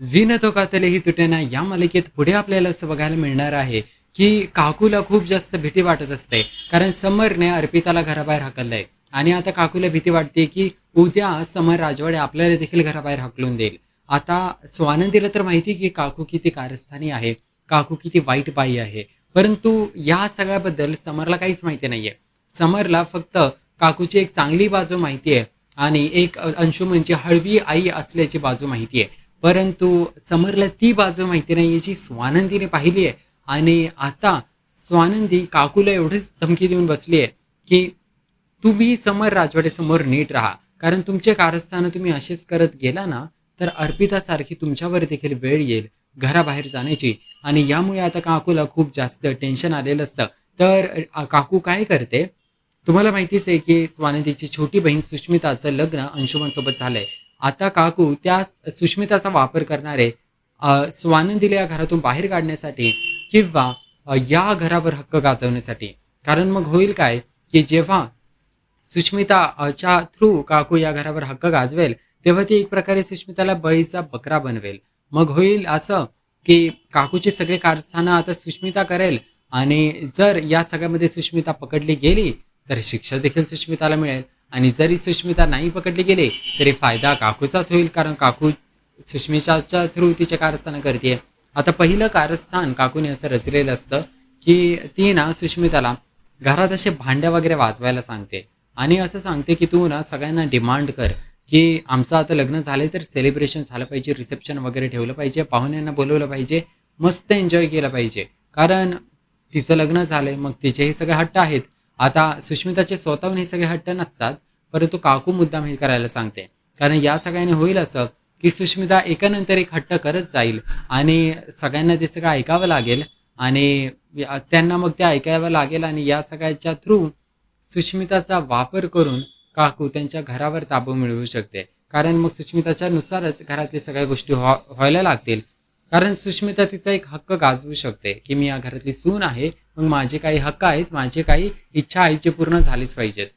Win तो कातलेही तुटेना या मालिकेत पुढे आपल्याला असं बघायला मिळणार आहे की काकूला खूप जास्त भीती वाटत असते. कारण समरने अर्पिताला घराबाहेर हाकललंय आणि आता काकूला भीती वाटते की उद्या समर राजवाडे आपल्याला देखील घराबाहेर हाकलून देईल. आता स्वानंदीला तर माहिती की काकू किती कारस्थानी आहे, काकू किती वाईट बाई आहे, परंतु या सगळ्याबद्दल समरला काहीच माहिती नाहीये. समरला फक्त काकूची एक चांगली बाजू माहिती आहे आणि एक अंशुमनची हळवी आई असल्याची बाजू माहिती आहे. परंतु समरला ती बाजू माहिती नाही जी स्वानंदीने पाहिली आहे. आणि आता स्वानंदी काकूला एवढीच धमकी देऊन बसली आहे की तुम्ही समर राजवाडे समोर नीट राहा, कारण तुमचे कारस्थानं तुम्ही असेच करत गेला ना तर अर्पितासारखी तुमच्यावर देखील वेळ येईल घराबाहेर जाण्याची. आणि यामुळे आता काकूला खूप जास्त टेन्शन आलेलं असतं. तर काकू काय करते, तुम्हाला माहितीच आहे की स्वानंदीची छोटी बहीण सुष्मिताचं लग्न अंशुमनसोबत झालंय. आता काकू त्या सुष्मिताचा वापर करणार आहे स्वानंदीला या घरातून बाहेर काढण्यासाठी किंवा या घरावर हक्क गाजवण्यासाठी. कारण मग होईल काय की जेव्हा सुष्मिताच्या थ्रू काकू या घरावर हक्क गाजवेल तेव्हा ती एक प्रकारे सुष्मिताला बळीचा बकरा बनवेल. मग होईल असं की काकूचे सगळे कारस्थानं आता सुष्मिता करेल आणि जर या सगळ्यामध्ये सुष्मिता पकडली गेली तर शिक्षा देखील सुष्मिताला मिळेल. आणि जरी सुष्मिता नाही पकडली गेली तरी फायदा काकूचाच होईल, कारण काकू सुष्मिताच्या थ्रू तिचे कारस्थान करते. आता पहिलं कारस्थान काकूने असं रचलेलं असतं की ती ना सुष्मिताला घरात असे भांड्या वगैरे वाजवायला सांगते आणि असं सांगते की तू ना सगळ्यांना डिमांड कर की आमचं आता लग्न झालंय तर सेलिब्रेशन झालं पाहिजे, रिसेप्शन वगैरे ठेवलं पाहिजे, पाहुण्यांना बोलवलं पाहिजे, मस्त एन्जॉय केलं पाहिजे. कारण तिचं लग्न झालंय, मग तिचे हे सगळे हट्ट आहेत. आता सुष्मिताचे स्वतःहून हे सगळे हट्ट नसतात, परंतु काकू मुद्दाम हे करायला सांगते. कारण या सगळ्याने होईल असं की सुष्मिता एकानंतर एक हट्ट करत जाईल आणि सगळ्यांना ते सगळं ऐकावं लागेल आणि त्यांना मग ते ऐकावं लागेल आणि या सगळ्याच्या थ्रू सुष्मिताचा वापर करून काकू त्यांच्या घरावर ताबा मिळवू शकते. कारण मग सुष्मिताच्या नुसारच घरातल्या सगळ्या गोष्टी व्हायला लागतील. कारण सुष्मिता तिचा एक हक्क गाजवू शकते की मी या घरातली सून आहे, मग माझे काही हक्क आहेत, माझे काही इच्छा आहेत जे पूर्ण झालीच पाहिजेत.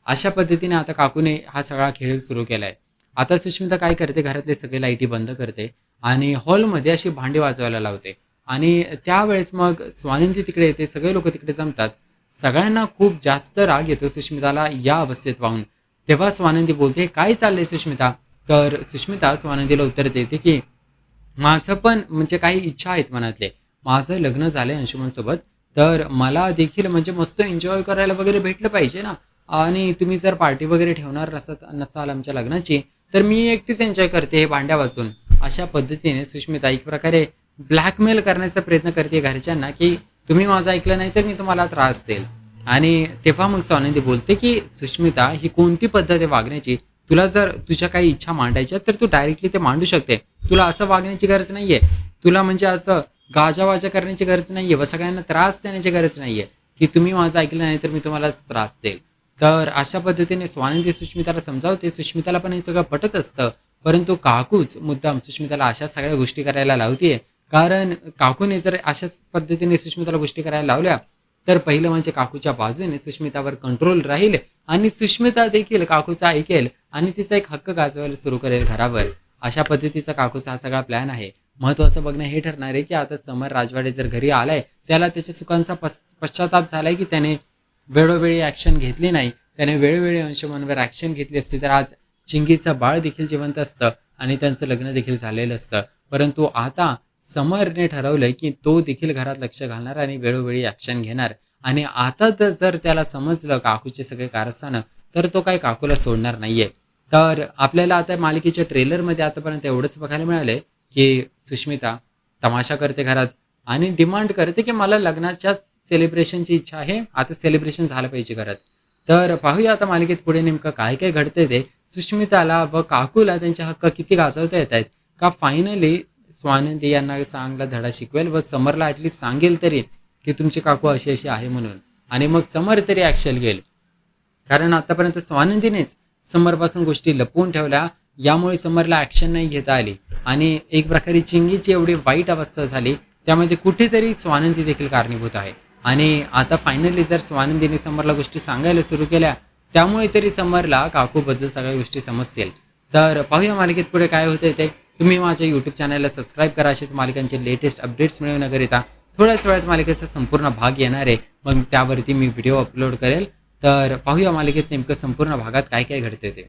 अशा पद्धतीने आता काकूने हा सगळा खेळ सुरू केलाय. आता सुष्मिता काय करते, घरातले सगळे लाईटी बंद करते आणि हॉलमध्ये अशी भांडी वाजवायला लावते. आणि त्यावेळेस मग स्वानंदी तिकडे येते, सगळे लोक तिकडे जमतात. सगळ्यांना खूप जास्त राग येतो सुष्मिताला या अवस्थेत पाहून. तेव्हा स्वानंदी बोलते, काय चाललंय सुष्मिता? तर सुष्मिता स्वानंदीला उत्तर देते की माझं पण म्हणजे काही इच्छा आहेत मनातले. माझं लग्न झालंय अंशुमनसोबत, तर मला देखील म्हणजे मस्त एन्जॉय करायला वगैरे भेटलं पाहिजे ना. आणि तुम्ही जर पार्टी वगैरे ठेवणार नसाल आमच्या लग्नाची, तर मी एकटीच एन्जॉय करते हे भांड्या वाजून. अशा पद्धतीने सुष्मिता एक प्रकारे ब्लॅकमेल करण्याचा प्रयत्न करते घरच्यांना, की तुम्ही माझं ऐकलं नाही तर मी तुम्हाला त्रास देईल. आणि तेव्हा मग स्वानंदी बोलते, की सुष्मिता ही कोणती पद्धत आहे वागण्याची? तुला जर तुझ्या काही इच्छा मांडायच्या तर तू डायरेक्टली ते मांडू शकते. तुला असं वागण्याची गरज नाहीये. तुला म्हणजे असं गाजावाजा करण्याची गरज नाहीये व सगळ्यांना त्रास देण्याची गरज नाहीये, की तुम्ही माझं ऐकलं नाही तर मी तुम्हाला त्रास देईल. तर अशा पद्धतीने स्वानंदी सुष्मिताला समजावते. सुष्मिताला पण हे सगळं पटत असतं. परंतु काकूच मुद्दाम सुष्मिताला अशा सगळ्या गोष्टी करायला लावतीये. कारण काकूने जर अशाच पद्धतीने सुष्मिताला गोष्टी करायला लावल्या, तर पहिलं म्हणजे काकूच्या बाजूने सुष्मितावर कंट्रोल राहील आणि सुष्मिता देखील काकूचा ऐकेल आणि तिचा एक हक्क गाजवायला सुरू करेल घरावर. अशा पद्धतीचा काकूचा हा सगळा प्लॅन आहे. महत्त्वाचं बघणं हे ठरणार आहे, की आता समर राजवाडे जर घरी आलाय, त्याला त्याच्या चुकांचा पश्चाताप झालाय, की त्याने वेळोवेळी ॲक्शन घेतली नाही. त्याने वेळोवेळी अंशुमनवर ॲक्शन घेतली असती तर आज चिंगीचं बाळ देखील जिवंत असतं आणि त्यांचं लग्न देखील झालेलं असतं. परंतु आता समरने ठरवलंय, की तो देखील घरात लक्ष घालणार आणि वेळोवेळी ॲक्शन घेणार. आणि आता तर जर त्याला समजलं काकूचे सगळे कारस्थानं, तर तो काही काकूला सोडणार नाहीये. तर आपल्याला आता मालिकेच्या ट्रेलरमध्ये आतापर्यंत एवढंच बघायला मिळालंय, की सुष्मिता तमाशा करते घरात आणि डिमांड करते, की मला लग्नाच्या सेलिब्रेशनची इच्छा आहे. आता सेलिब्रेशन झालं पाहिजे घरात. तर पाहूया आता मालिकेत पुढे नेमकं काय काय घडतंय ते. सुष्मिताला व काकूला त्यांचे हक्क किती गाजवता येत आहेत? का फायनली स्वानंदी यांना चांगला धडा शिकवेल व समरला ॲटलीस्ट सांगेल तरी, की तुमची काकू अशी अशी आहे म्हणून. आणि मग समर तरी ॲक्शन घेईल. कारण आतापर्यंत स्वानंदीनेच समरपासून गोष्टी लपवून ठेवल्या. यामुळे समरला ॲक्शन नाही घेता आली आणि एक प्रकारे चिंगीची एवढी वाईट अवस्था झाली. त्यामध्ये कुठेतरी स्वानंदी देखील कारणीभूत आहे. आणि आता फायनली जर स्वानंदीने समरला गोष्टी सांगायला सुरू केल्या, त्यामुळे तरी समरला काकूबद्दल सगळ्या गोष्टी समजतील. तर पाहूया मालिकेत पुढे काय होतंय ते. तुम्ही माझ्या यूट्यूब चॅनलला सबस्क्राईब करा. असेच मालिकांचे लेटेस्ट अपडेट्स मिळवण्याकरिता थोड्याच वेळात मालिकेचा संपूर्ण भाग येणार आहे. मग त्यावरती मी व्हिडिओ अपलोड करेल. तर पाहूया मालिकेत नेमकं संपूर्ण भागात काय काय घडते ते.